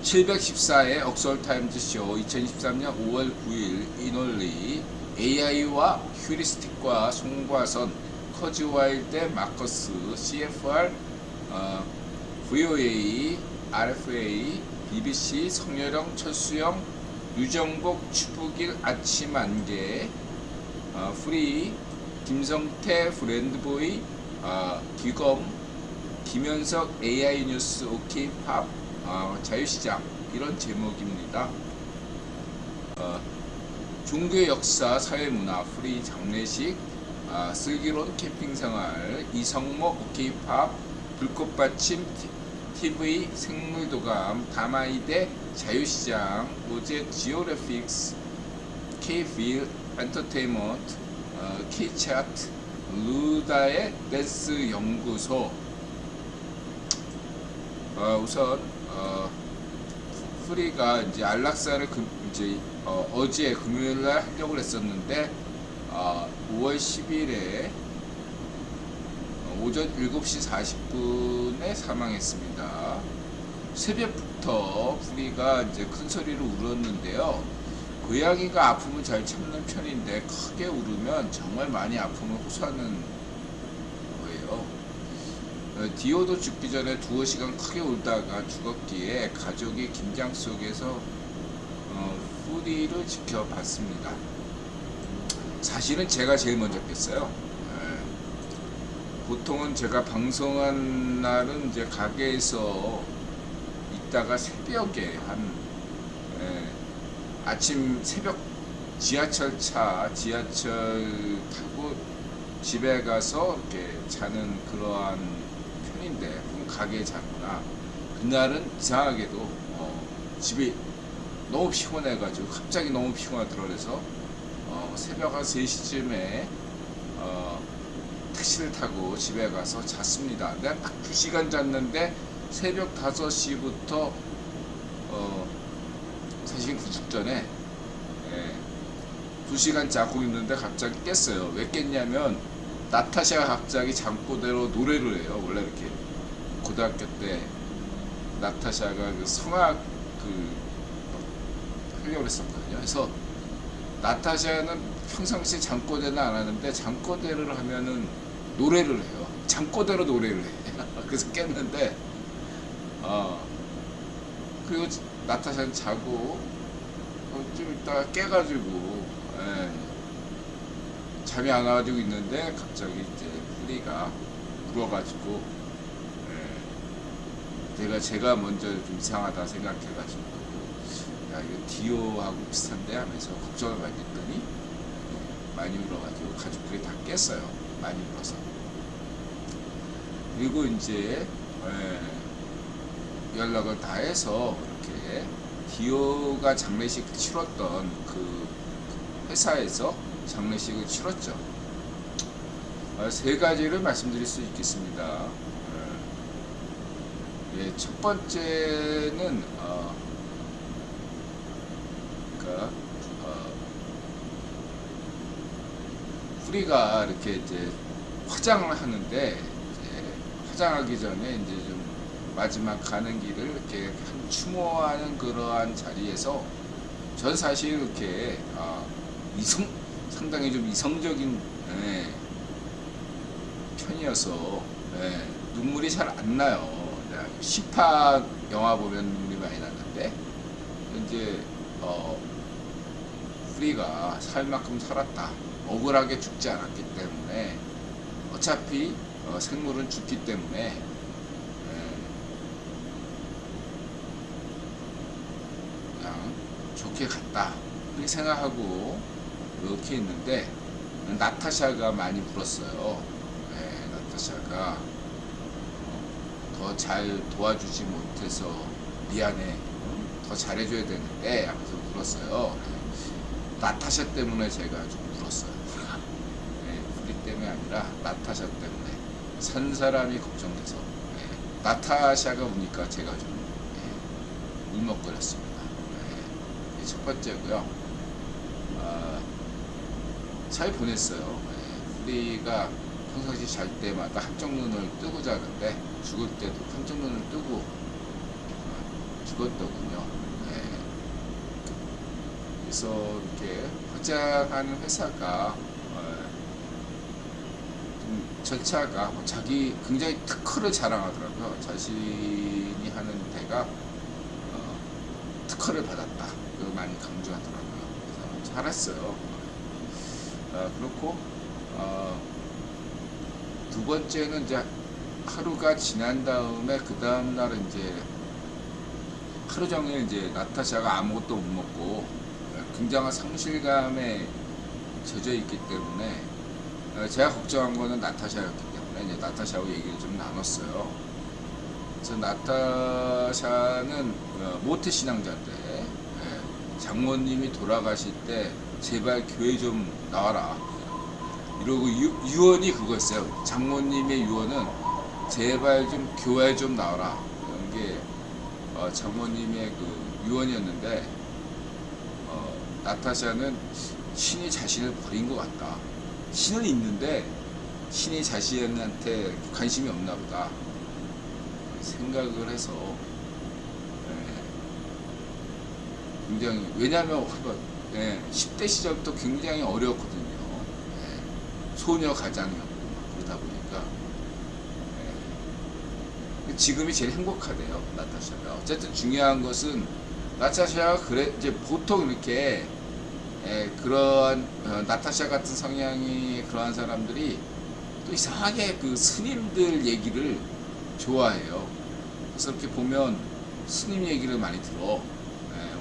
714회 억서울타임즈쇼 2023년 5월 9일 이논리 AI와 휴리스틱과 송과선 커즈와일드 마커스 CFR VOA RFA BBC 성여령 철수영 유정복 추북일 아침 안개 프리 김성태 브랜드보이 기검 김현석 AI 뉴스 OK 팝 자유시장 이런 제목입니다. 종교 역사 사회문화 프리 장례식 슬기로운 캠핑생활 이성목 OK 팝 불꽃받침 TV 생물도감 다마이대 자유시장 오제 지오그래픽스 K빌 엔터테인먼트 K차트 루다의 댄스 연구소. 우선 프리가 이제 안락사를 이제 어제 금요일날 하려고 했었는데 5월 10일에 오전 7시 40분에 사망했습니다. 새벽부터 프리가 이제 큰 소리로 울었는데요. 고양이가 아픔을 잘 참는 편인데 크게 울으면 정말 많이 아픔을 호소하는 거예요. 디오도 죽기 전에 2시간 크게 울다가 죽었기에 가족이 긴장 속에서 프리를 지켜봤습니다. 사실은 제가 제일 먼저 깼어요. 보통은 제가 방송한 날은 이제 가게에서 있다가 새벽에 아침 새벽 지하철 타고 집에 가서 이렇게 자는 그러한 편인데, 그럼 가게에 자거나, 그날은 이상하게도 집이 너무 피곤해가지고 갑자기 너무 피곤하더라. 그래서 새벽 한 3시쯤에 택시를 타고 집에 가서 잤습니다. 내가 딱 2시간 잤는데 새벽 5시부터 사실 그 직전에 2시간 자고 있는데 갑자기 깼어요. 왜 깼냐면 나타샤가 갑자기 잠꼬대로 노래를 해요. 원래 이렇게 고등학교 때 나타샤가 그 성악 하려고 했었거든요. 그래서 나타샤는 평상시에 잠꼬대는 안 하는데 잠꼬대를 하면은 노래를 해요. 잠꼬대로 노래를 해. 그래서 깼는데 그리고 나타샤는 자고 좀 있다가 깨가지고 잠이 안 와가지고 있는데 갑자기 이제 프리가 울어가지고 제가 먼저 좀 이상하다 생각해가지고 야 이거 디오하고 비슷한데 하면서 걱정을 많이 했더니 많이 울어가지고 가족들이 다 깼어요. 많이 울어서. 그리고 이제 연락을 다 해서 이렇게 디오가 장례식 치렀던 그 회사에서 장례식을 치렀죠. 3가지를 말씀드릴 수 있겠습니다. 첫 번째는 프리가 이렇게 이제 화장을 하는데 화장하기 전에 이제 좀 마지막 가는 길을 이렇게 추모하는 그러한 자리에서 전 사실 이렇게 상당히 좀 이성적인 편이어서 눈물이 잘 안 나요. 시파 영화 보면 눈물이 많이 났는데 이제 프리가 살 만큼 살았다. 억울하게 죽지 않았기 때문에 어차피 생물은 죽기 때문에 그냥 좋게 갔다 이렇게 생각하고 이렇게 있는데 나타샤가 많이 울었어요. 나타샤가 더 잘 도와주지 못해서 미안해, 더 잘해줘야 되는데 하면서 울었어요. 나타샤 때문에 제가 좀 울었어요. 프리 때문에 아니라 나타샤 때문에 산 사람이 걱정돼서 나타샤가 우니까 제가 좀 울먹거렸습니다. 첫 번째고요. 잘 보냈어요. 프리가 평상시 잘 때마다 한쪽 눈을 뜨고 자는데 죽을 때도 한쪽 눈을 뜨고 죽었더군요. 네. 그래서 이렇게 화장하는 회사가 좀 절차가 자기 굉장히 특허를 자랑하더라고요. 자신이 하는 데가 특허를 받았다. 그걸 많이 강조하더라고요. 그래서 잘했어요. 그렇고 두 번째는 이제 하루가 지난 다음에 그 다음 날은 이제 하루 종일 이제 나타샤가 아무것도 못 먹고 굉장한 상실감에 젖어 있기 때문에 제가 걱정한 거는 나타샤였기 때문에 이제 나타샤하고 얘기를 좀 나눴어요. 그래서 나타샤는 모태 신앙자인데 장모님이 돌아가실 때 제발 교회 좀 나와라 이러고 유언이 그거였어요. 장모님의 유언은 제발 좀 교회 좀 나와라 이런 게 장모님의 그 유언이었는데 나타샤는 신이 자신을 버린 것 같다. 신은 있는데 신이 자신한테 관심이 없나 보다 생각을 해서 굉장히 왜냐하면 10대 시절부터 굉장히 어려웠거든요. 소녀 가장이었고 그러다 보니까 지금이 제일 행복하대요. 나타샤가. 어쨌든 중요한 것은 나타샤가 그래 이제 보통 이렇게 그러한 나타샤 같은 성향이 그러한 사람들이 또 이상하게 그 스님들 얘기를 좋아해요. 그래서 이렇게 보면 스님 얘기를 많이 들어.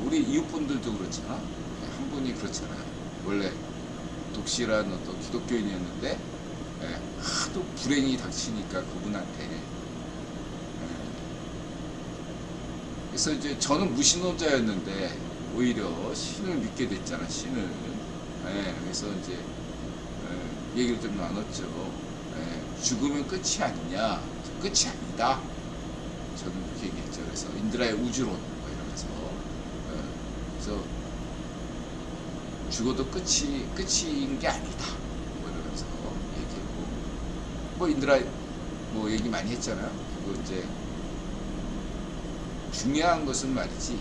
우리 이웃분들도 그렇잖아. 한 분이 그렇잖아요. 원래 독실한 어떤 기독교인이었는데 하도 불행이 닥치니까 그분한테 그래서 이제 저는 무신론자였는데 오히려 신을 믿게 됐잖아. 신을. 그래서 이제 얘기를 좀 나눴죠. 죽으면 끝이 아니냐. 끝이 아니다. 저는 그렇게 얘기했죠. 그래서 인드라의 우주론 이러면서 그래서 죽어도 끝인 게 아니다. 이러면서 얘기했고 뭐 인드라 뭐 얘기 많이 했잖아요. 그리고 이제 중요한 것은 말이지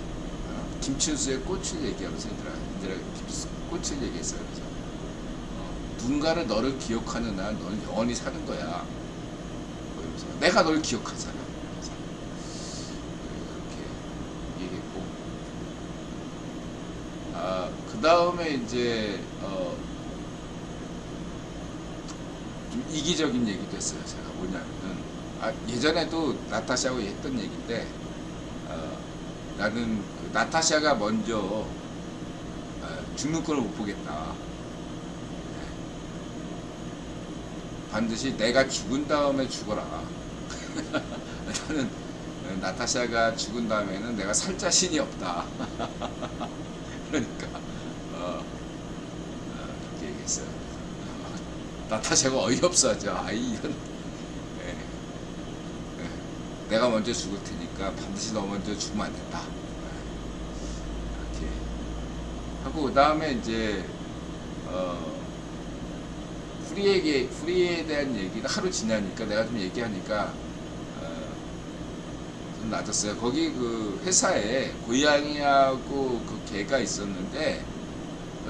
김춘수의 꽃을 얘기하면서 인드라 꽃을 얘기했어요. 그래서 누군가를 너를 기억하는 한 너는 영원히 사는 거야. 뭐 이러면서 내가 널 기억하잖아. 그렇게 얘기했고 그 다음에 이제 좀 이기적인 얘기도 했어요. 제가 뭐냐면은 예전에도 나타샤하고 했던 얘기인데 나는 그 나타샤가 먼저 죽는 걸 못 보겠다. 반드시 내가 죽은 다음에 죽어라. 나는 나타샤가 죽은 다음에는 내가 살 자신이 없다. 그러니까 그렇게 얘기했어요. 나타샤가 어이없어하죠. 이런 내가 먼저 죽을 테니까 반드시 너 먼저 죽으면 안 된다. 이렇게 하고 그 다음에 이제 프리에 대한 얘기는 하루 지나니까 내가 좀 얘기하니까 좀 낮았어요. 거기 그 회사에 고양이하고 그 개가 있었는데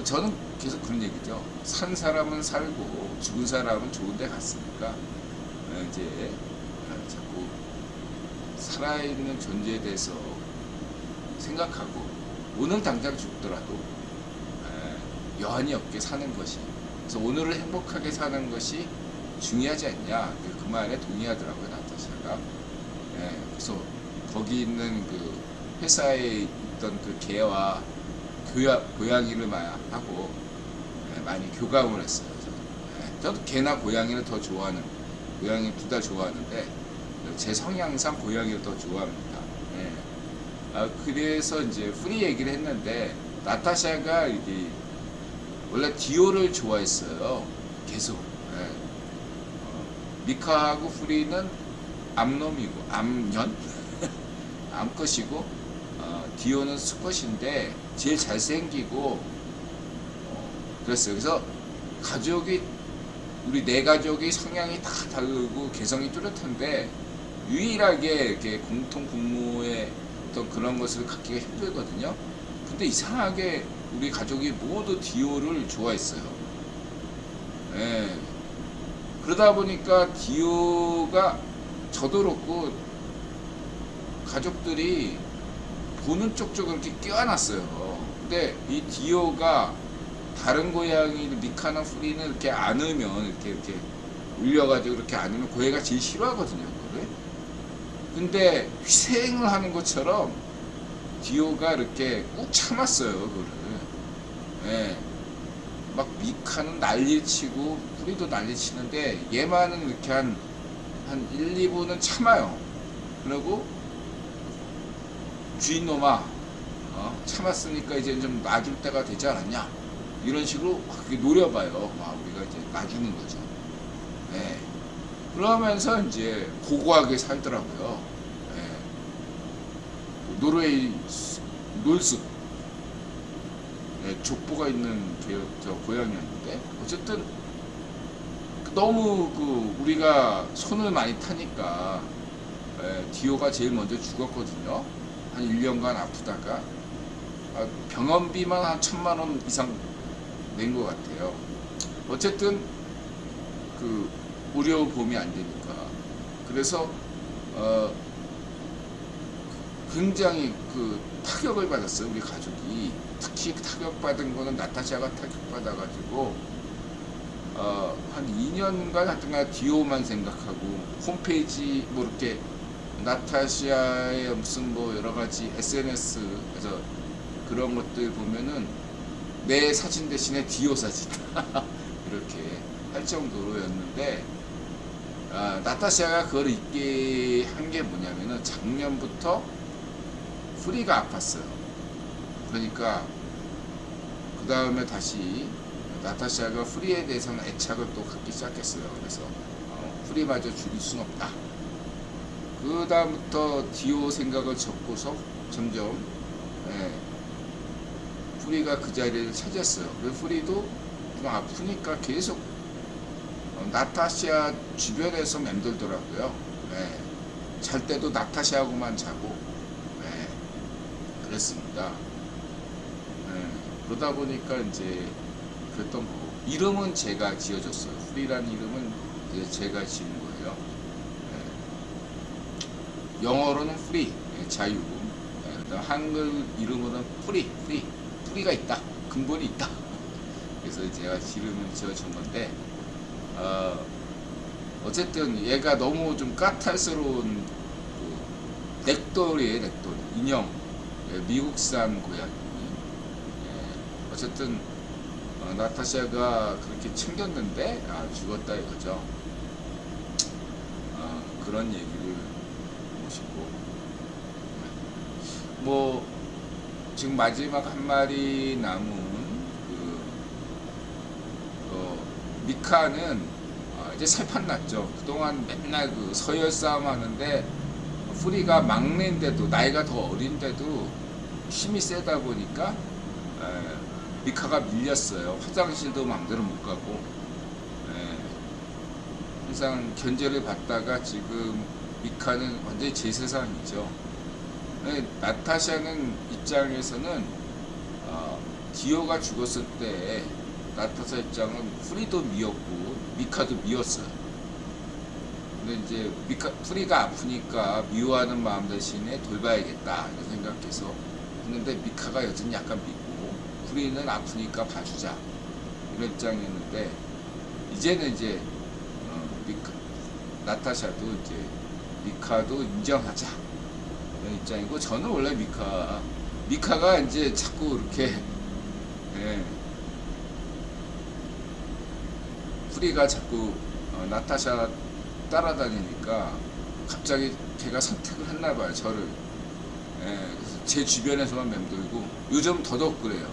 저는 계속 그런 얘기죠. 산 사람은 살고 죽은 사람은 좋은 데 갔으니까 이제 자꾸 살아있는 존재에 대해서 생각하고 오늘 당장 죽더라도 여한이 없게 사는 것이 그래서 오늘을 행복하게 사는 것이 중요하지 않냐 그 말에 동의하더라고요. 나타샤가. 그래서 거기 있는 그 회사에 있던 그 개와 고양이를 하고 많이 교감을 했어요. 저도 개나 고양이를 더 좋아하는 고양이 둘 다 좋아하는데 제 성향상 고양이를 더 좋아합니다. 그래서 이제 프리 얘기를 했는데 나타샤가 이게 원래 디오를 좋아했어요. 계속. 미카하고 프리는 암놈이고 암년 암컷이고 디오는 수컷인데 제일 잘생기고 그랬어요. 그래서 가족이 우리 네 가족이 성향이 다 다르고 개성이 뚜렷한데 유일하게 이렇게 공통 분모에 어떤 그런 것을 갖기가 힘들거든요. 근데 이상하게 우리 가족이 모두 디오를 좋아했어요. 예. 그러다 보니까 디오가 저도 그렇고 가족들이 보는 쪽쪽으로 이렇게 껴안았어요. 근데 이 디오가 다른 고양이 미카나 프리는 이렇게 안으면 이렇게 울려가지고 이렇게 안으면 고양이가 제일 싫어하거든요, 그거를. 근데 희생을 하는 것처럼 디오가 이렇게 꾹 참았어요, 그거를. 예. 막 미카는 난리치고 프리도 난리치는데 얘만은 이렇게 한 1, 2분은 참아요. 그리고 주인놈아, 참았으니까 이제 좀 놔줄 때가 되지 않았냐, 이런 식으로 막 노려봐요. 우리가 이제 놔주는 거죠. 네. 그러면서 이제 고고하게 살더라고요. 네. 노르웨이 놀숲, 네, 족보가 있는 저 고양이였는데, 어쨌든 너무 우리가 손을 많이 타니까 디오가 제일 먼저 죽었거든요. 한 1년간 아프다가 병원비만 한 1,000만원 이상 낸 것 같아요. 어쨌든 의료보험이 안 되니까. 그래서 굉장히 타격을 받았어요, 우리 가족이. 특히 타격받은 거는 나타샤가 타격받아가지고 한 2년간 하여튼간 디오만 생각하고, 홈페이지 뭐 이렇게 나타샤의 무슨 뭐 여러가지 SNS에서 그런 것들 보면은 내 사진 대신에 디오 사진 이렇게 할 정도로였는데, 나타샤가 그걸 있게 한 게 뭐냐면은 작년부터 프리가 아팠어요. 그러니까 그 다음에 다시 나타샤가 프리에 대해서는 애착을 또 갖기 시작했어요. 그래서 프리마저 죽일 순 없다. 그 다음부터 디오 생각을 접고서 점점 프리가 그 자리를 차지했어요. 그래서 프리도 좀 아프니까 계속 나타샤 주변에서 맴돌더라고요. 잘 때도 나타샤하고만 자고 그랬습니다. 그러다 보니까 이제 그랬던 거고, 이름은 제가 지어줬어요. 프리라는 이름은 이제 제가 지은 거예요. 영어로는 프리, 자유. 한글 이름으로는 프리가 있다, 근본이 있다. 그래서 제가 이름을 지어준 건데, 어쨌든 얘가 너무 좀 까탈스러운 넥돌이에요, 넥돌. 인형. 미국산 고양이. 어쨌든 나타샤가 그렇게 챙겼는데 죽었다 이거죠. 그런 얘기를 모시고, 뭐 지금 마지막 한 마리 남은 미카는 이제 살판 났죠. 그동안 맨날 서열 싸움 하는데, 프리가 막내인데도, 나이가 더 어린데도 힘이 세다 보니까 미카가 밀렸어요. 화장실도 마음대로 못 가고, 항상 견제를 받다가 지금 미카는 완전히 제 세상이죠. 나타샤는 입장에서는 디오가 죽었을 때 나타샤 입장은 프리도 미웠고 미카도 미웠어요. 근데 이제 프리가 아프니까 미워하는 마음 대신에 돌봐야겠다 이런 생각해서 했는데, 미카가 여전히 약간 믿고 프리는 아프니까 봐주자 이런 입장이었는데, 이제는 이제 나타샤도 이제 미카도 인정하자 이런 입장이고, 저는 원래 미카가 이제 자꾸 이렇게 프리가 자꾸 나타샤 따라다니니까 갑자기 걔가 선택을 했나봐요, 저를. 그래서 제 주변에서만 맴돌고, 요즘 더더욱 그래요.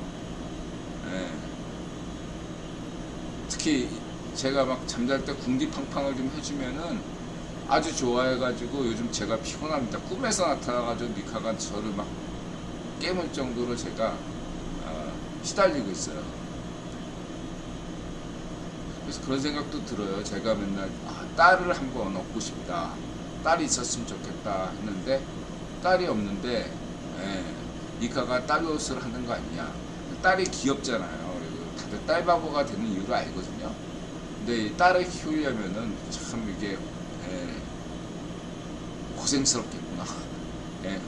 특히 제가 막 잠잘 때 궁디팡팡을 좀 해주면은 아주 좋아해가지고, 요즘 제가 피곤합니다. 꿈에서 나타나가지고 미카가 저를 막 깨물 정도로 제가 시달리고 있어요. 그래서 그런 생각도 들어요. 제가 맨날 딸을 한번 얻고 싶다, 딸이 있었으면 좋겠다 했는데 딸이 없는데, 예, 미카가 딸 옷을 하는 거 아니냐. 딸이 귀엽잖아요. 그리고 다들 딸 바보가 되는 이유를 알거든요. 근데 이 딸을 키우려면은 참 이게 고생스럽겠구나.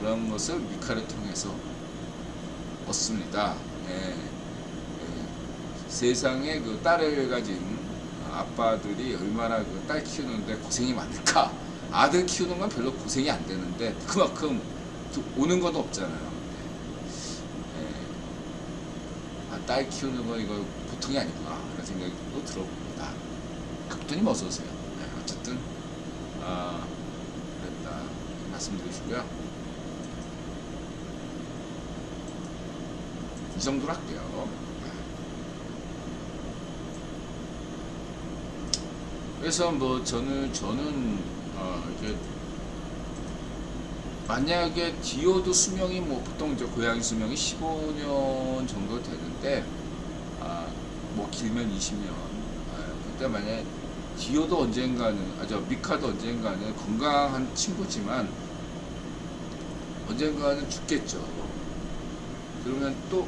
그런 것을 미카를 통해서 얻습니다. 세상에 그 딸을 가진 아빠들이 얼마나 그 딸 키우는데 고생이 많을까. 아들 키우는 건 별로 고생이 안 되는데 그만큼 오는 건 없잖아요. 딸 키우는 건 이거 보통이 아니구나 그런 생각이 또 들어봅니다. 각도님 어서 오세요. 어쨌든 그랬다 말씀드리시고요. 이 정도로 할게요. 그래서 뭐 저는 이게 만약에 디오도 수명이 뭐 보통 이제 고양이 수명이 15년 정도 되는데 뭐 길면 20년. 그때 만약에 디오도 언젠가는 미카도 언젠가는 건강한 친구지만 언젠가는 죽겠죠. 그러면 또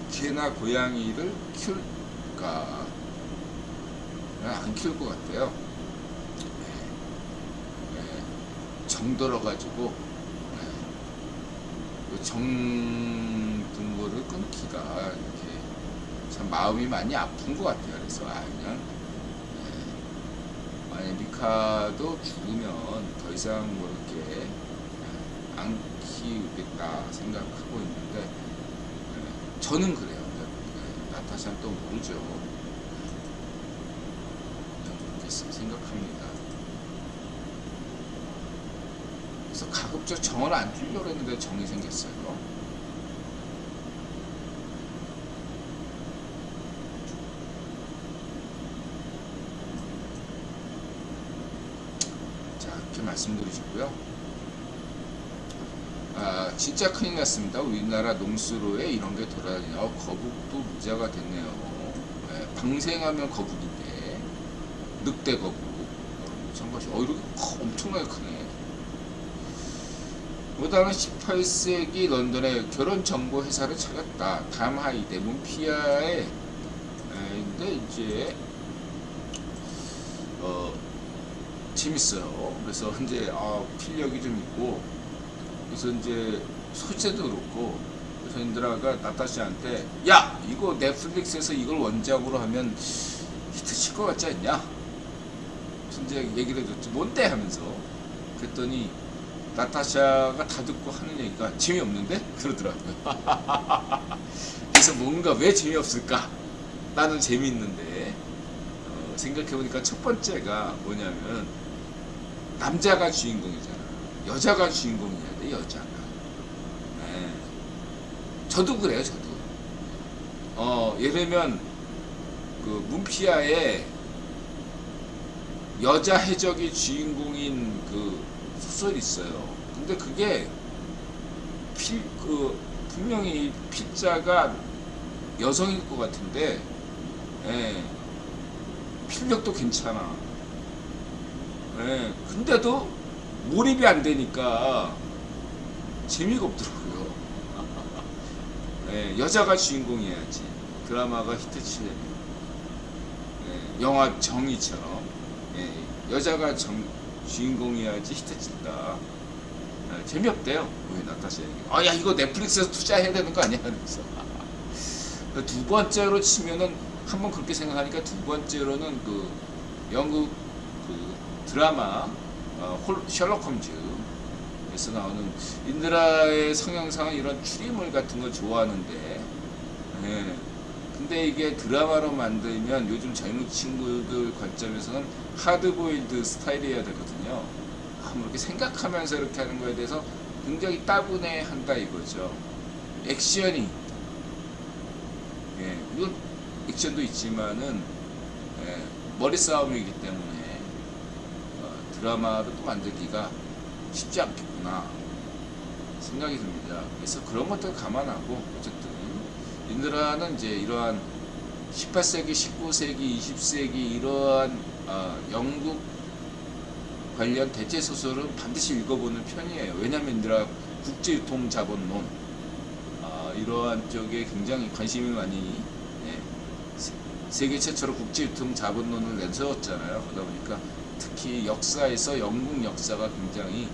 개나 고양이를 키울까? 안 키울 것 같아요. 정들어가지고 정등거를 끊기가 이렇게 참 마음이 많이 아픈 것 같아요. 그래서 그냥 만약 미카도 죽으면 더 이상 뭐 이렇게 안 키우겠다 생각하고 있는데 저는 그래요. 나타샤는 또 모르죠. 그렇게 생각합니다. 그래서 가급적 정을 안 주려고 했는데 정이 생겼어요. 자, 이렇게 말씀드리시고요. 진짜 큰일 났습니다. 우리나라 농수로에 이런 게 돌아다니냐. 거북도 무자가 됐네요. 방생하면 거북인데 늑대 거북 참것이 이렇게 엄청나게 크네. 보다는 18세기 런던의 결혼정보 회사를 차렸다. 담하이데 문피아에 근데 이제 재밌어요. 그래서 이제 필력이 좀 있고 그래서 이제 소재도 그렇고 그래서 인드라가 나타샤한테 야 이거 넷플릭스에서 이걸 원작으로 하면 히트 칠 것 같지 않냐? 그래서 이제 얘기를 해줬지. 뭔데 하면서 그랬더니 나타샤가 다 듣고 하는 얘기가 재미없는데? 그러더라고요. 그래서 뭔가 왜 재미없을까? 나는 재미있는데 생각해보니까 첫 번째가 뭐냐면 남자가 주인공이잖아. 여자가 주인공이어야 돼. 여자가. 저도 그래요. 저도 예를 들면 그 문피아의 여자 해적이 주인공인 그 소설이 있어요. 근데 그게 분명히 필자가 여성일 것 같은데 필력도 괜찮아. 근데도 몰입이 안 되니까 재미가 없더라고요. 여자가 주인공이어야지 드라마가 히트 치려면. 영화 정의처럼 여자가 주인공이어야지 히트 친다. 재미없대요. 왜 나타샤 얘기. 야 이거 넷플릭스에서 투자해야 되는 거 아니야? 그래서 두 번째로 치면은 한번 그렇게 생각하니까 두 번째로는 그 영국 그 드라마 셜록 홈즈에서 나오는 인드라의 성향상은 이런 추리물 같은 걸 좋아하는데 근데 이게 드라마로 만들면 요즘 젊은 친구들 관점에서는 하드보일드 스타일이어야 되거든요. 이렇게 생각하면서 이렇게 하는 거에 대해서 굉장히 따분해한다 이거죠. 액션이 물론 액션도 있지만은 머리 싸움이기 때문에 드라마로 또 만들기가 쉽지 않겠구나 생각이 듭니다. 그래서 그런 것들 감안하고 어쨌든 인드라는 이제 이러한 18세기, 19세기, 20세기 이러한 영국 관련 대체 소설은 반드시 읽어보는 편이에요. 왜냐하면 인드라 국제유통자본론 이러한 쪽에 굉장히 관심이 많이 예, 세계 최초로 국제유통자본론을 내세웠잖아요. 그러다 보니까 특히 역사에서 영국 역사가 굉장히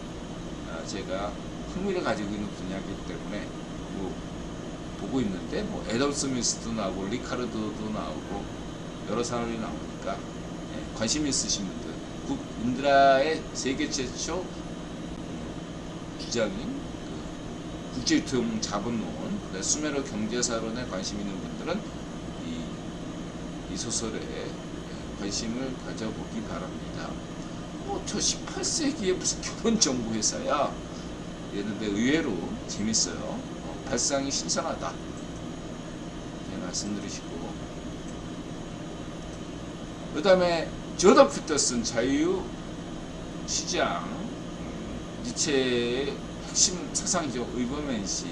제가 흥미를 가지고 있는 분야이기 때문에 보고 있는데 애덤 스미스도 나오고 리카르도도 나오고 여러 사람이 나오니까 관심 있으신 분들 인드라의 세계 최초 주장인 국제유통자본론, 수메르 경제사론에 관심 있는 분들은 이 소설에 관심을 가져보기 바랍니다. 저 18세기에 무슨 결혼정보회사야? 이랬는데 의외로 재밌어요. 발상이 신선하다. 말씀드리시고, 그 다음에 조던 피터슨 자유시장, 니체의 핵심 사상이죠. 의버맨시.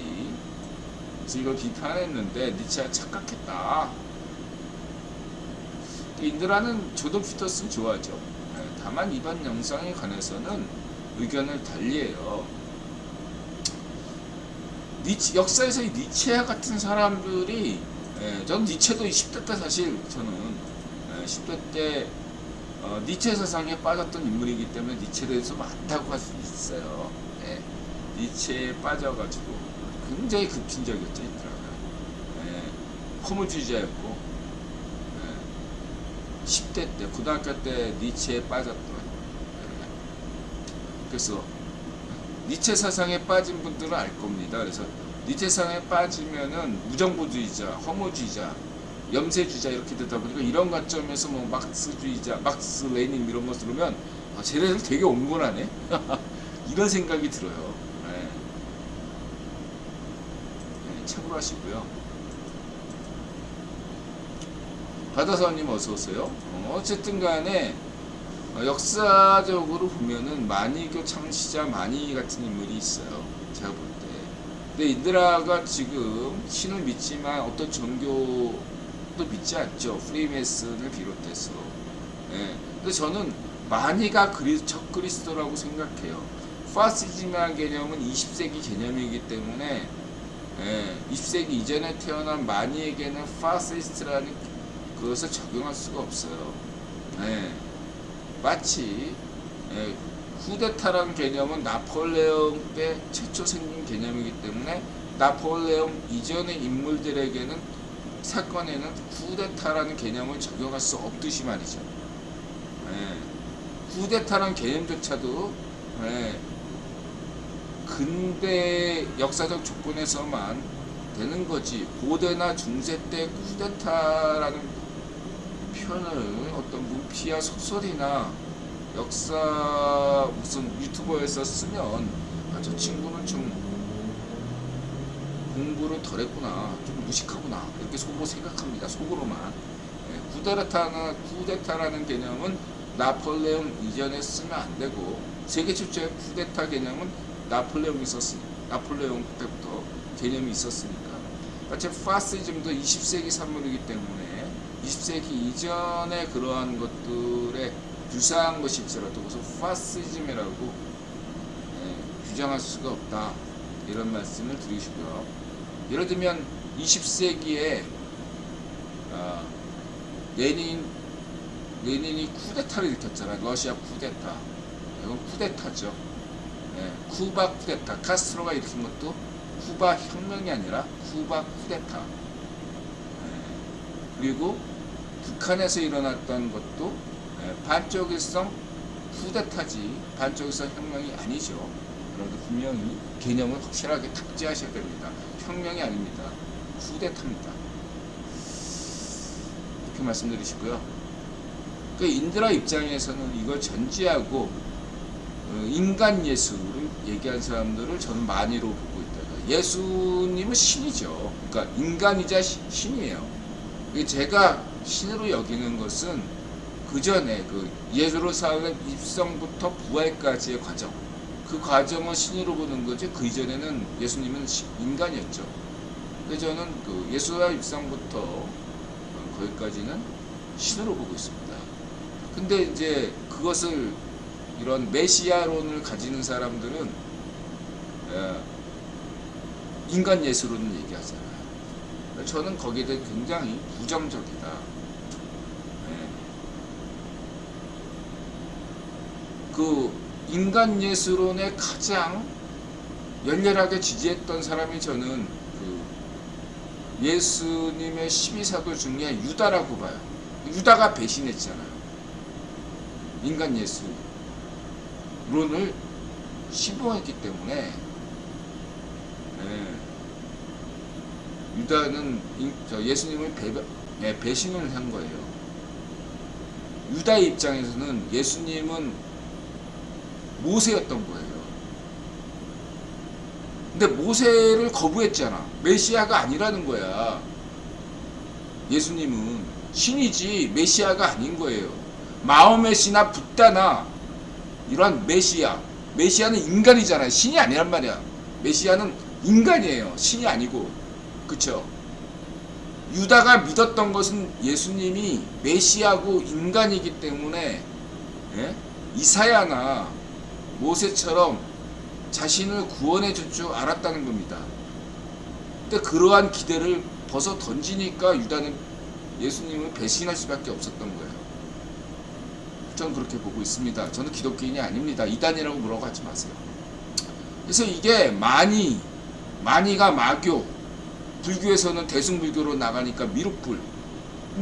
그래서 이걸 비판했는데 니체가 착각했다. 인드라는 조던 피터슨 좋아하죠. 다만 이번 영상에 관해서는 의견을 달리해요. 역사에서 이 니체 같은 사람들이, 저는 니체도 10대 때 사실 저는 10대 때 니체 사상에 빠졌던 인물이기 때문에 니체에 대해서 많다고 할 수 있어요. 니체에 빠져가지고 굉장히 급진적이었죠. 허무주의자였고 10대 때 고등학교 때 니체에 빠졌던, 그래서 니체 사상에 빠진 분들은 알 겁니다. 그래서 니체 사상에 빠지면은 무정부주의자, 허무주의자, 염세주의자 이렇게 되다 보니까 이런 관점에서 막스주의자, 막스 레닌 이런 거 들으면 쟤네들 되게 온건하네 이런 생각이 들어요. 참고로 하시고요. 바다사원님 어서오세요. 어쨌든 간에 역사적으로 보면은 마니교 창시자 마니 같은 인물이 있어요. 제가 볼 때. 근데 인드라가 지금 신을 믿지만 어떤 종교도 믿지 않죠. 프리메슨을 비롯해서. 근데 저는 마니가 적 그리스도라고 생각해요. 파시즘이라는 개념은 20세기 개념이기 때문에 20세기 이전에 태어난 마니에게는 파시스트라는 그것을 적용할 수가 없어요. 마치 쿠데타라는 개념은 나폴레옹 때 최초 생긴 개념이기 때문에 나폴레옹 이전의 인물들에게는 사건에는 쿠데타라는 개념을 적용할 수 없듯이 말이죠. 쿠데타라는 개념조차도 근대 역사적 조건에서만 되는 거지, 고대나 중세 때 쿠데타라는 표현을 어떤 문피아 소설이나 역사 무슨 유튜버에서 쓰면 저 친구는 좀 공부를 덜 했구나, 좀 무식하구나, 이렇게 속으로 생각합니다. 속으로만. 쿠데타라는 개념은 나폴레옹 이전에 쓰면 안 되고, 세계 최초의 쿠데타 개념은 나폴레옹이 있었으니까, 나폴레옹 때부터 개념이 있었으니까. 마치 파시즘도 20세기 산물이기 때문에 20세기 이전의 그러한 것들에 유사한 것일지라도 그것을 파시즘이라고 규정할 수가 없다, 이런 말씀을 드리시고요. 예를 들면 20세기에 레닌이 쿠데타를 일으켰잖아요. 러시아 쿠데타. 이건 쿠데타죠. 쿠바 쿠데타. 카스트로가 일으킨 것도 쿠바 혁명이 아니라 쿠바 쿠데타. 그리고 북한에서 일어났던 것도 반쪽일성 쿠데타지 반쪽일성 혁명이 아니죠. 그런데 분명히 개념을 확실하게 탑재하셔야 됩니다. 혁명이 아닙니다. 쿠데타입니다. 이렇게 말씀드리시고요. 그 인드라 입장에서는 이걸 전제하고 인간 예수를 얘기한 사람들을 저는 만이로 보고 있다. 예수님은 신이죠. 그러니까 인간이자 신이에요. 제가 신으로 여기는 것은 그 전에 그 예루살렘 입성부터 부활까지의 과정, 그 과정을 신으로 보는 거지, 그 이전에는 예수님은 인간이었죠. 그래서 저는 그 예수의 입성부터 거기까지는 신으로 보고 있습니다. 근데 이제 그것을 이런 메시아론을 가지는 사람들은 인간 예수로는 얘기하잖아요. 저는 거기에 대해 굉장히 부정적이다. 네. 그 인간 예수론에 가장 열렬하게 지지했던 사람이 저는 그 예수님의 12사도 중에 유다라고 봐요. 유다가 배신했잖아요. 인간 예수론을 신봉했기 때문에 네. 유다는 예수님을 배신을 한 거예요. 유다의 입장에서는 예수님은 모세였던 거예요. 근데 모세를 거부했잖아. 메시아가 아니라는 거야. 예수님은 신이지 메시아가 아닌 거예요. 마호메 씨나 붓다나 이런 메시아는 인간이잖아요. 신이 아니란 말이야. 메시아는 인간이에요. 신이 아니고. 그쵸? 유다가 믿었던 것은 예수님이 메시아고 인간이기 때문에 예? 이사야나 모세처럼 자신을 구원해 줄 줄 알았다는 겁니다. 근데 그러한 기대를 벗어 던지니까 유다는 예수님을 배신할 수밖에 없었던 거예요. 저는 그렇게 보고 있습니다. 저는 기독교인이 아닙니다. 이단이라고 뭐라고 하지 마세요. 그래서 이게 마니가 마교, 불교에서는 대승불교로 나가니까 미륵불,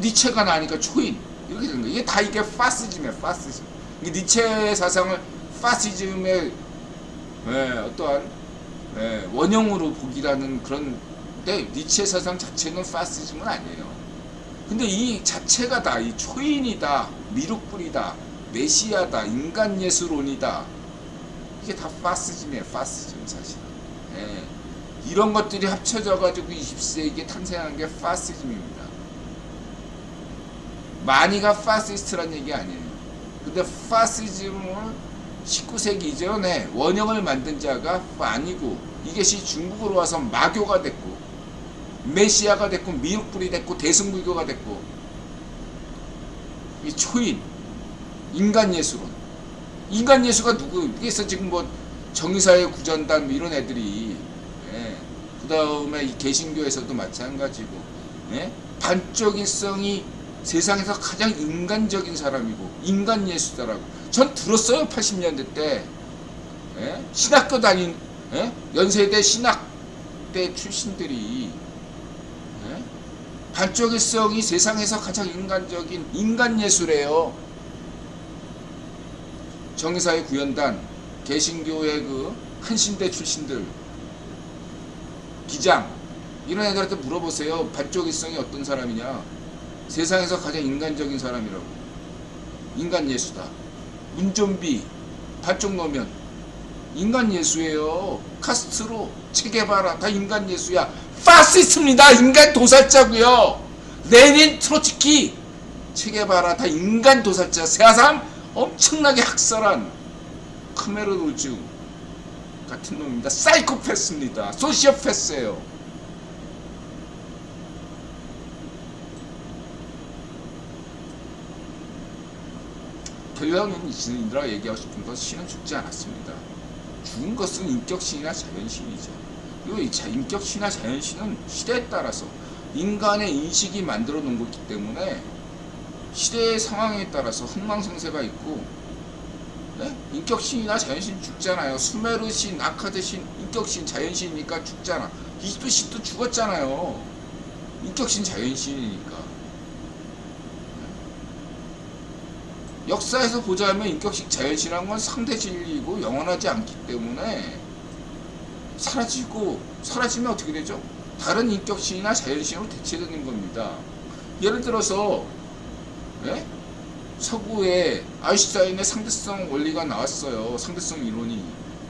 니체가 나니까 초인, 이렇게 되는 거예요. 이게 파시즘이에요. 파시즘. 니체 사상을 파시즘의 어떠한 원형으로 보기라는 그런, 근데 니체 사상 자체는 파시즘은 아니에요. 근데 이 자체가 다 이 초인이다, 미륵불이다, 메시아다, 인간 예수론이다, 이게 다 파시즘이에요. 파시즘 사실은. 이런 것들이 합쳐져가지고 20세기에 탄생한 게 파시즘입니다. 마니가 파시스트란 얘기 아니에요. 근데 파시즘을 19세기 이전에 원형을 만든 자가 마니고, 이것이 중국으로 와서 마교가 됐고, 메시아가 됐고, 미륵불이 됐고, 대승불교가 됐고, 이 초인, 인간 예수론. 인간 예수가 누구? 그래서 지금 뭐 정의사회 구전단 뭐 이런 애들이, 그 다음에 이 개신교에서도 마찬가지고, 반쪽일성이 세상에서 가장 인간적인 사람이고 인간 예수다라고 전 들었어요. 80년대 때 신학교 다닌 연세대 신학대 출신들이 반쪽일성이 세상에서 가장 인간적인 인간 예수래요. 정의사회 구현단 개신교의 그 한신대 출신들 기장 이런 애들한테 물어보세요. 반쪽일성이 어떤 사람이냐. 세상에서 가장 인간적인 사람이라고. 인간 예수다. 문좀비 반쪽 놓으면 인간 예수예요. 카스트로 체게바라 다 인간 예수야. 파시스트입니다. 인간 도살자고요. 레닌 트로츠키 체게바라 다 인간 도살자. 세상 엄청나게 학살한 크메르 노즈 같은 놈입니다. 사이코패스입니다. 소시오패스예요. 결론은 이들아 얘기하고 싶은 건 신은 죽지 않았습니다. 죽은 것은 인격신이나 자연신이죠. 그리고 이 인격신이나 자연신은 시대에 따라서 인간의 인식이 만들어 놓은 거기 때문에 시대의 상황에 따라서 흥망성쇠가 있고 인격신이나 자연신 죽잖아요. 수메르신, 아카드신, 인격신, 자연신이니까 죽잖아. 이집트신도 죽었잖아요. 인격신, 자연신이니까. 역사에서 보자면 인격식 자연신이라는 건 상대 진리이고 영원하지 않기 때문에 사라지면 어떻게 되죠? 다른 인격신이나 자연신으로 대체되는 겁니다. 예를 들어서 서구에 아인슈타인의 상대성 원리가 나왔어요. 상대성 이론이.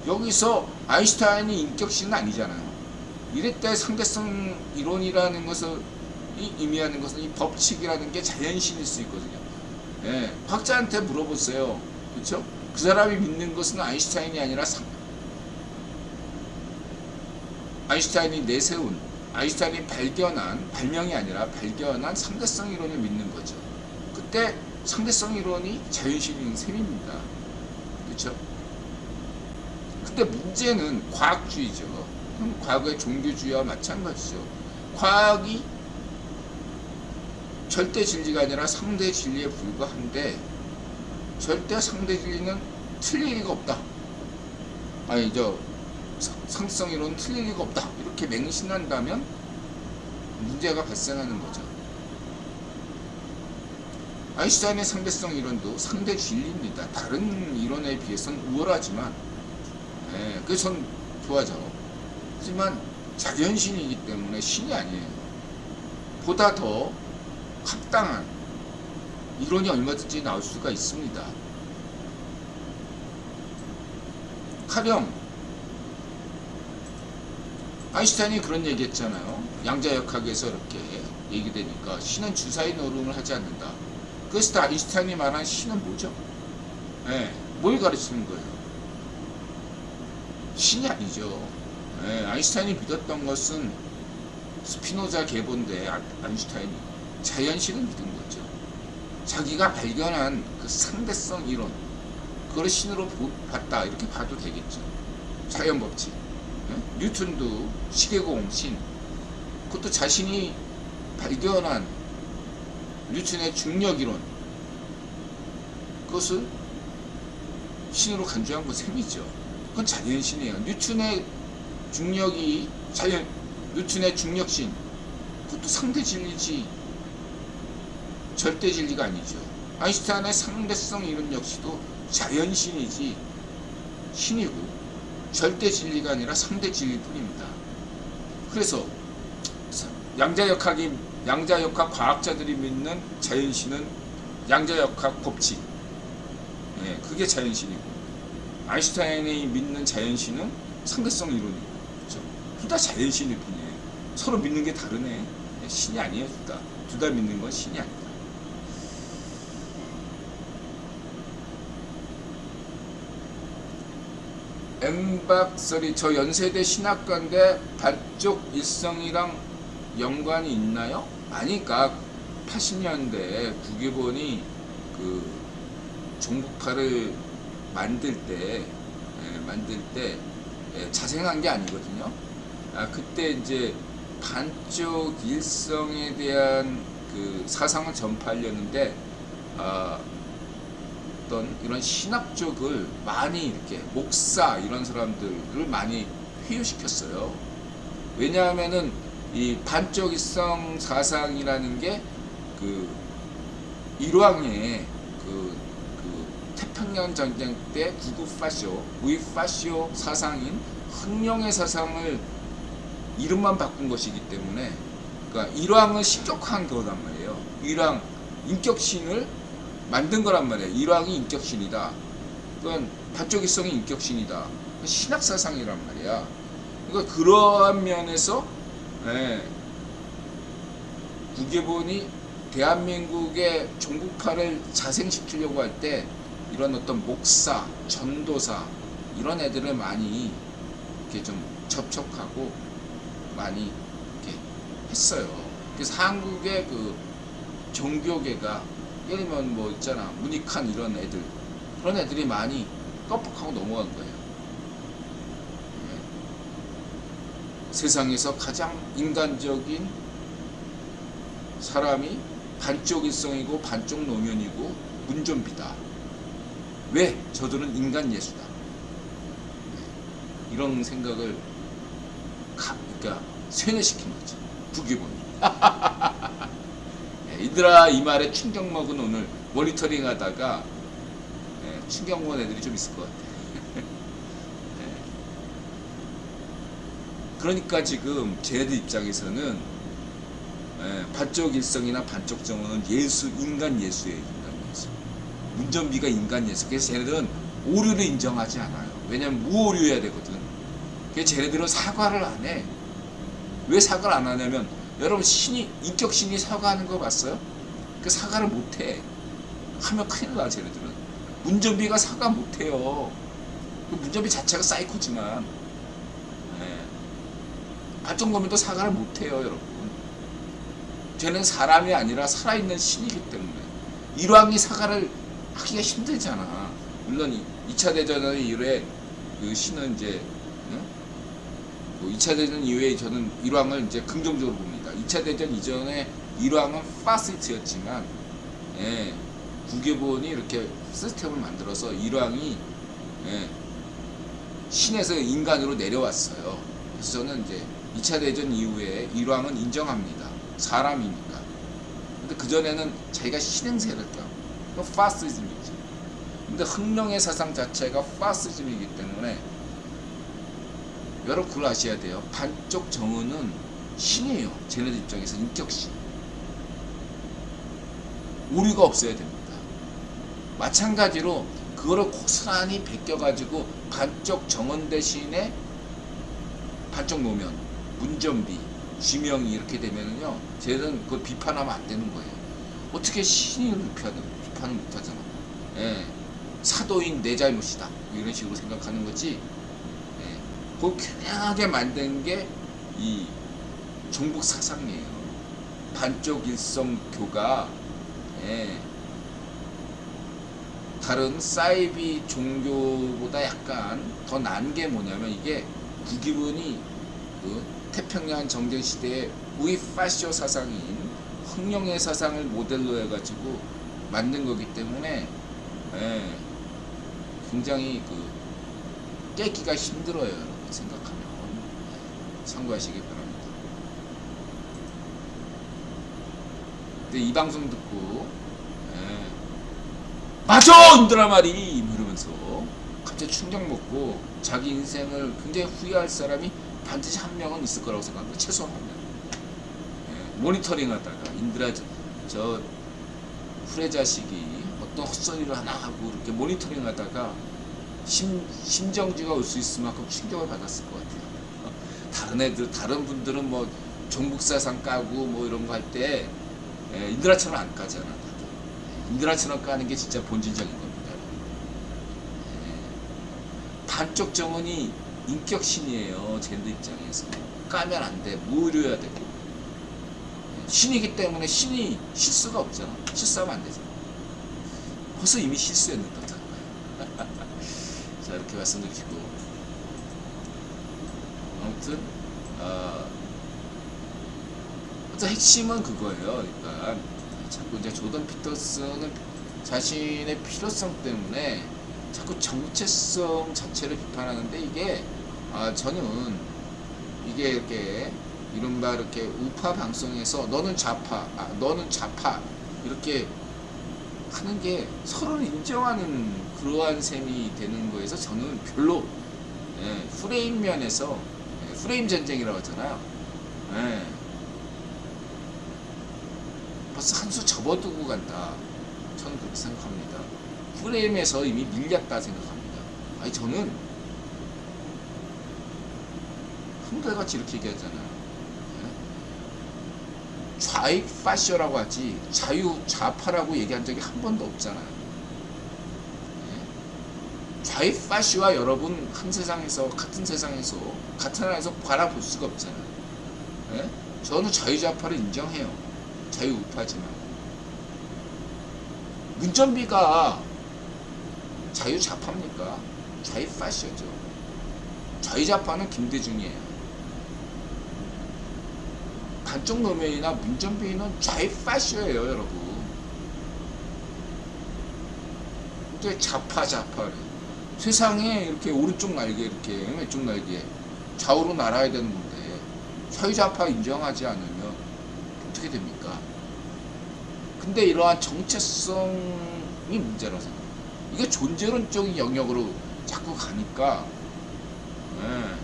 여기서 아인슈타인이 인격신은 아니잖아요. 이럴 때 상대성 이론이라는 것을 의미하는 것은 이 법칙이라는 게 자연신일 수 있거든요. 학자한테 물어보세요. 그렇죠? 그 사람이 믿는 것은 아인슈타인이 아니라 아인슈타인이 내세운, 아인슈타인이 발명이 아니라 발견한 상대성 이론을 믿는 거죠. 그때 상대성 이론이 자연신인 셈입니다. 그렇죠? 근데 문제는 과학주의죠. 과거의 종교주의와 마찬가지죠. 과학이 절대 진리가 아니라 상대 진리에 불과한데 절대 상대 진리는 틀릴 리가 없다. 아니 상대성 이론은 틀릴 리가 없다. 이렇게 맹신한다면 문제가 발생하는 거죠. 아인슈타인의 상대성 이론도 상대 진리입니다. 다른 이론에 비해서는 우월하지만 그래서 전 좋아하죠. 하지만 자연신이기 때문에 신이 아니에요. 보다 더 합당한 이론이 얼마든지 나올 수가 있습니다. 가령 아인슈타인이 그런 얘기 했잖아요. 양자역학에서 이렇게 얘기되니까 신은 주사위 노름을 하지 않는다. 그래서 아인슈타인이 말한 신은 뭐죠? 뭘 가르치는 거예요? 신이 아니죠. 아인슈타인이 믿었던 것은 스피노자 계보인데 아인슈타인이 자연신을 믿은 거죠. 자기가 발견한 그 상대성 이론, 그걸 신으로 봤다 이렇게 봐도 되겠죠. 자연법칙. 뉴턴도 시계공 신, 그것도 자신이 발견한 뉴턴의 중력 이론, 그것을 신으로 간주한 것 셈이죠. 그건 자연신이에요. 뉴턴의 중력이 뉴턴의 중력신, 그것도 상대 진리지 절대 진리가 아니죠. 아인슈타인의 상대성 이론 역시도 자연신이지 신이고 절대 진리가 아니라 상대 진리일 뿐입니다. 그래서 양자역학 과학자들이 믿는 자연신은 양자역학 법칙, 그게 자연신이고, 아인슈타인이 믿는 자연신은 상대성 이론이고, 그렇죠? 둘 다 자연신일 뿐이에요. 서로 믿는 게 다르네. 신이 아니에요. 둘 다 믿는 건 신이 아니다. 엠박설이 저 연세대 신학과인데 반쪽 일성이랑 연관이 있나요? 아니까 80년대 국유본이 그 종북파를 만들 때 자생한 게 아니거든요. 그때 이제 반쪽 일성에 대한 그 사상을 전파하려는데 이런 신학 쪽을 많이 이렇게 목사 이런 사람들을 많이 회유시켰어요. 왜냐하면은 이 반쪽 일성 사상이라는 게 그 일왕의 그 태평양 전쟁 때 구구 파쇼, 우이 파쇼 사상인 흑령의 사상을 이름만 바꾼 것이기 때문에, 그러니까 일왕을 신격화한 거란 말이에요. 일왕 인격신을 만든 거란 말이에요. 일왕이 인격신이다. 그건 반쪽일성이 인격신이다. 신학사상이란 말이야. 그러니까 그러한 면에서 국유본이 대한민국의 종북파를 자생시키려고 할 때 이런 어떤 목사, 전도사 이런 애들을 많이 이렇게 좀 접촉하고 많이 이렇게 했어요. 그래서 한국의 그 종교계가 예를 들면 뭐 있잖아, 문익환 이런 애들, 그런 애들이 많이 껌뻑하고 넘어간 거예요. 세상에서 가장 인간적인 사람이 반쪽 일성이고 반쪽 노면이고 문좀비다. 왜? 저들은 인간 예수다. 이런 생각을 그러니까 세뇌시킨 거지, 국유본이. 이들아 이 말에 충격 먹은 오늘 모니터링 하다가 충격 먹은 애들이 좀 있을 것 같아. 그러니까 지금 쟤네들 입장에서는 반쪽 일성이나 반쪽 정원은 예수, 인간 예수예요. 인간 예수. 문전비가 인간 예수. 그래서 쟤네들은 오류를 인정하지 않아요. 왜냐면 무오류해야 되거든. 그래서 쟤네들은 사과를 안 해. 왜 사과를 안 하냐면, 여러분 인격신이 사과하는 거 봤어요? 그 사과를 못 해. 하면 큰일 나, 쟤네들은. 문전비가 사과 못 해요. 그 문전비 자체가 사이코지만. 반쪽노면도 사과를 못 해요, 여러분. 쟤는 사람이 아니라 살아있는 신이기 때문에. 일왕이 사과를 하기가 힘들잖아. 물론 2차 대전 이후에 그 신은 이제 뭐 2차 대전 이후에 저는 일왕을 이제 긍정적으로 봅니다. 2차 대전 이전에 일왕은 파시스트였지만, 예, 국외본이 이렇게 시스템을 만들어서 일왕이, 예, 신에서 인간으로 내려왔어요. 그래서 저는 이제 2차 대전 이후에 일왕은 인정합니다. 사람이니까. 근데 그전에는 자기가 신행세를 껴. 그 파시즘이죠. 근데 흑령의 사상 자체가 파시즘이기 때문에 여러분 그걸 아셔야 돼요. 반쪽 정은은 신이에요. 쟤네들 입장에서 인격신. 오류가 없어야 됩니다. 마찬가지로 그거를 고스란히 베껴가지고 반쪽 정원 대신에 반쪽 노면, 문전비, 쥐명이 이렇게 되면은요, 쟤는 그걸 비판하면 안 되는 거예요. 어떻게 신을 비판을 못하잖아. 예. 사도인 내 잘못이다. 이런 식으로 생각하는 거지. 예. 그걸 쾌하게 만든 게 이 종북 사상이에요. 반쪽 일성교가, 예, 다른 사이비 종교보다 약간 더 나은 게 뭐냐면, 이게 북일본이 그 태평양 정전 시대의 우이파쇼 사상인 흑령의 사상을 모델로 해가지고 만든 거기 때문에, 예, 굉장히 그 깨기가 힘들어요. 여러분 생각하면 참고하시기 바랍니다. 근데 이 방송 듣고, 예, 맞아! 인들아 말이! 이러면서 갑자기 충격 먹고 자기 인생을 굉장히 후회할 사람이 반드시 한 명은 있을 거라고 생각합니다. 최소한 한 명. 예, 모니터링 하다가 인들아 저 후레 자식이 어떤 헛소리를 하나 하고 이렇게 모니터링 하다가 심정지가 올 수 있을 만큼 충격을 받았을 것 같아요. 다른 분들은 뭐 종북사상 까고 뭐 이런 거 할 때, 예, 인드라처럼 안 까잖아. 인드라처럼 까는 게 진짜 본질적인 겁니다. 예, 반쪽 정원이 인격신이에요. 젠더 입장에서 까면 안 돼. 무료해야 되고, 예, 신이기 때문에 신이 실수가 없잖아. 실수하면 안 되잖아. 벌써 이미 실수했는 거잖아. 자, 이렇게 말씀드리고, 아무튼 어떤 핵심은 그거예요. 그러니까 자꾸 이제 조던 피터슨은 자신의 필요성 때문에 자꾸 정체성 자체를 비판하는데, 이게 저는 이게 이렇게 이른바 이렇게 우파 방송에서 너는 좌파, 너는 좌파 이렇게 하는 게 서로를 인정하는 그러한 셈이 되는 거에서 저는 별로, 예, 프레임 면에서, 예, 프레임 전쟁이라고 하잖아요. 예, 벌써 한 수 접어두고 간다. 저는 그렇게 생각합니다. 프레임에서 이미 밀렸다 생각합니다. 아니 저는 한결같이 이렇게 얘기하잖아요. 예? 좌익 파쇼라고 하지 자유 좌파라고 얘기한 적이 한 번도 없잖아요. 예? 좌익 파쇼와 여러분 한 세상에서 같은 세상에서 같은 나라에서 바라볼 수가 없잖아요. 예? 저는 자유좌파를 인정해요. 자유우파지만 문전비가 자유좌파입니까? 좌익파쇼죠. 자유좌파는 김대중이에요. 반쪽 노면이나 문전비는 좌익파쇼예요, 여러분. 근데 좌파를 세상에 이렇게 오른쪽 날개, 이렇게 왼쪽 날개 좌우로 날아야 되는 건데 자유좌파 인정하지 않으면 어떻게 됩니까? 근데 이러한 정체성이 문제라고 생각해요. 이게 존재론적인 영역으로 자꾸 가니까, 예,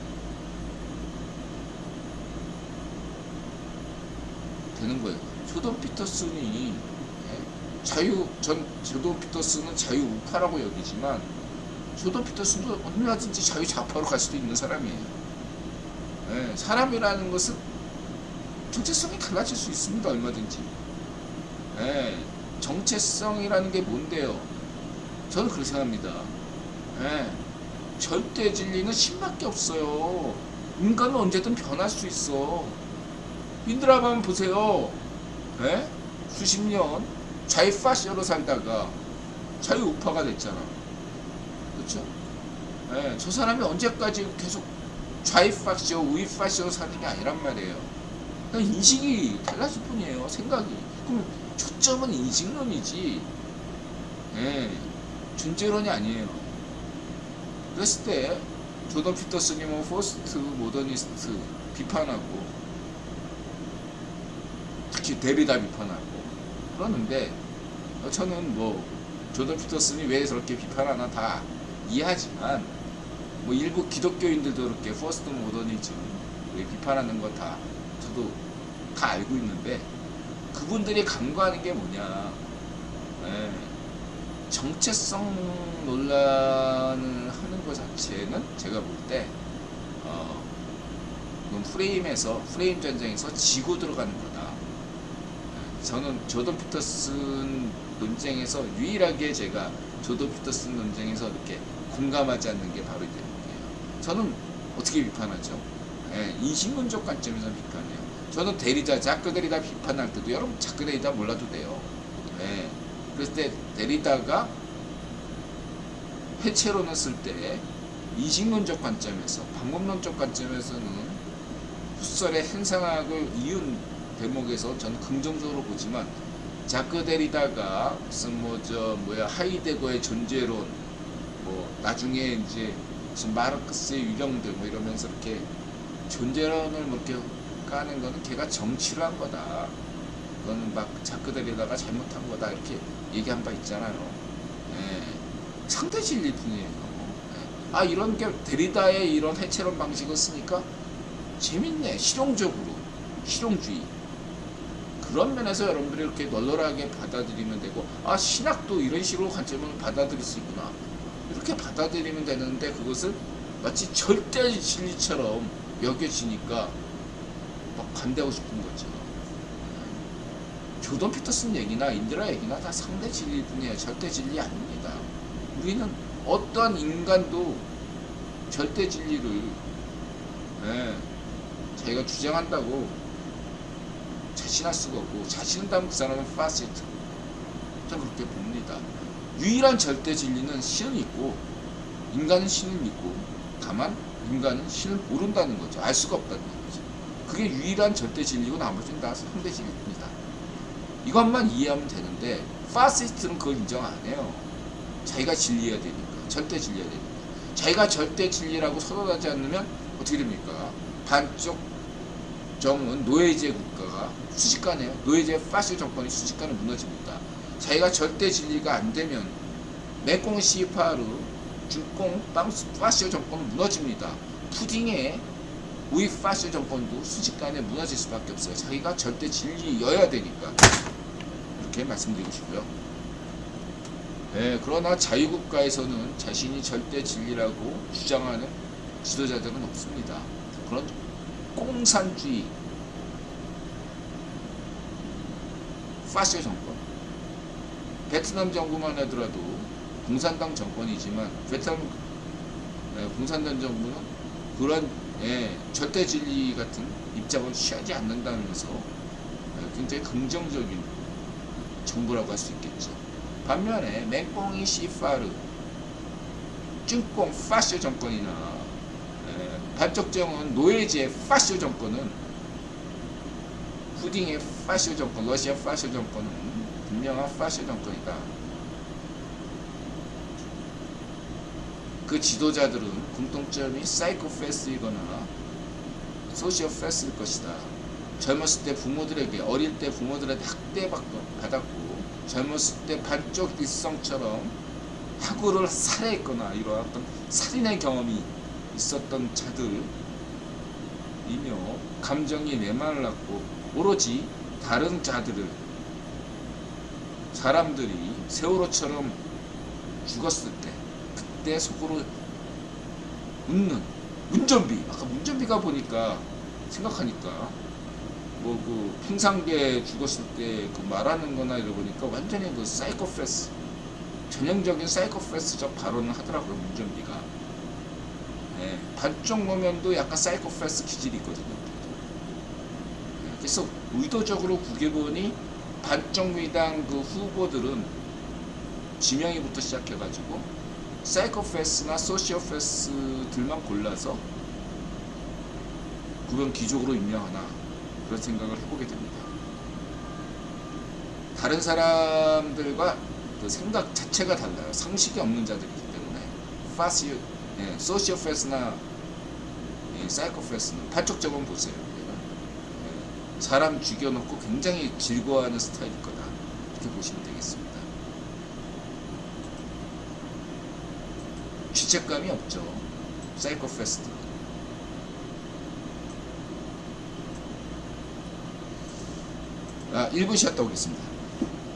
되는 거예요. 조던 피터슨이, 예, 조던 피터슨은 자유우파라고 여기지만 조던 피터슨도 얼마든지 자유좌파로 갈 수도 있는 사람이에요. 예, 사람이라는 것은 정체성이 달라질 수 있습니다. 얼마든지. 예, 정체성이라는 게 뭔데요? 저는 그렇게 생각합니다. 예, 절대 진리는 신밖에 없어요. 인간은 언제든 변할 수 있어. 인드라만 보세요. 예? 수십 년 좌익파쇼로 살다가 자유우파가 됐잖아. 그렇죠? 예, 저 사람이 언제까지 계속 좌익파쇼, 우익파쇼 사는 게 아니란 말이에요. 그냥 인식이 달라질 뿐이에요. 생각이. 그럼 초점은 인식론이지, 예, 존재론이 아니에요. 그랬을 때 조던 피터슨이 뭐 포스트 모더니스트 비판하고, 특히 데리다 비판하고 그러는데, 저는 뭐 조던 피터슨이 왜 저렇게 비판하나 다 이해하지만, 뭐 일부 기독교인들도 그렇게 포스트 모더니즘 비판하는 거 다 저도 다 알고 있는데, 그분들이 강구하는 게 뭐냐, 예, 정체성 논란을 하는 것 자체는 제가 볼 때 이건 프레임 전쟁에서 지고 들어가는 거다. 예, 저는 조던 피터슨 논쟁에서 유일하게 제가 조던 피터슨 논쟁에서 이렇게 공감하지 않는 게 바로 이 대목이에요. 저는 어떻게 비판하죠? 예, 인식론적 관점에서 비판해요. 저는 자크 데리다 비판할 때도, 여러분 자크 데리다 몰라도 돼요. 예, 그랬을 때 데리다가 해체론을 쓸 때 인식론적 관점에서, 방법론적 관점에서는 훗설의 행상학을 이은 대목에서 저는 긍정적으로 보지만, 자크 데리다가 무슨 하이데거의 존재론, 뭐 나중에 이제 무슨 마르크스의 유령들 뭐 이러면서 이렇게 존재론을 뭐 이렇게 까는 거는 걔가 정치를 한 거다. 그거는 막 자크 데리다가 잘못한 거다, 이렇게 얘기한 바 있잖아요. 예, 상대 진리 뿐이에요. 예. 이런 게 데리다의 이런 해체론 방식을 쓰니까 재밌네. 실용주의. 그런 면에서 여러분들이 이렇게 널널하게 받아들이면 되고, 신학도 이런 식으로 관점을 받아들일 수 있구나, 이렇게 받아들이면 되는데, 그것을 마치 절대 진리처럼 여겨지니까 막 반대하고 싶은 거죠. 조던 피터슨 얘기나 인드라 얘기나 다 상대 진리일 뿐이에요. 절대 진리 아닙니다. 우리는 어떠한 인간도 절대 진리를, 예, 자기가 주장한다고 자신할 수가 없고, 자신한다면 그 사람은 파시스트. 저는 그렇게 봅니다. 유일한 절대 진리는 신은 있고, 인간은 신을 믿고, 다만 인간은 신을 모른다는 거죠. 알 수가 없다는 거죠. 그게 유일한 절대 진리고, 나머지는 다 상대 진리입니다. 이것만 이해하면 되는데, 파시스트는 그걸 인정 안 해요. 자기가 진리해야 되니까, 절대 진리해야 되니까. 자기가 절대 진리라고 선언하지 않으면 어떻게 됩니까? 반쪽 정은 노예제 국가가 순식간에, 노예제 파시 정권이 순식간에 무너집니다. 자기가 절대 진리가 안 되면 메콩 시파르 중공 파시 정권은 무너집니다. 푸딩의 우익 파시 정권도 순식간에 무너질 수밖에 없어요. 자기가 절대 진리여야 되니까. 이렇게 말씀드리고 싶고요. 네, 그러나 자유국가에서는 자신이 절대 진리라고 주장하는 지도자들은 없습니다. 그런 공산주의 파시 정권, 베트남 정부만 하더라도 공산당 정권이지만, 베트남 공산당 정부는 그런, 절대 진리 같은 입장을 취하지 않는다면서 굉장히 긍정적인 정부라고 할 수 있겠죠. 반면에 맹꽁이 시파르 จึ公 파시 정권이나 반쪽정은 노예제 파시 정권은, 푸딩의 파시 정권, 러시아 파시 정권은 분명한 파시 정권이다. 그 지도자들은 공통점이 사이코패스이거나 소시오패스일 것이다. 젊었을 때 부모들에게, 어릴 때 부모들한테 학대받고, 젊었을 때 반쪽 일성처럼 학우를 살해했거나 이런 어떤 살인의 경험이 있었던 자들이며, 감정이 메말랐고 오로지 다른 사람들이 세월호처럼 죽었을 때, 그때 속으로 웃는 문전비. 아까 문전비가 보니까 생각하니까 뭐 그 평상계 죽었을 때 그 말하는 거나 이러보니까 완전히 그 사이코패스, 전형적인 사이코패스적 발언을 하더라고요, 문전비가. 반쪽 모면도 약간 사이코패스 기질이 있거든요. 그래서 의도적으로 국회의원이 반쪽 미당 그 후보들은 지명이부터 시작해가지고 사이코패스나 소시오패스들만 골라서 그런 귀족으로 임명하나 그런 생각을 해보게 됩니다. 다른 사람들과 그 생각 자체가 달라요. 상식이 없는 자들이기 때문에 소시오패스나 사이코패스는 팔쪽적으로 보세요. 사람 죽여놓고 굉장히 즐거워하는 스타일일 거다 이렇게 보시면 되겠습니다. 죄책감이 없죠. 사이코패스도. 1분 쉬었다 오겠습니다.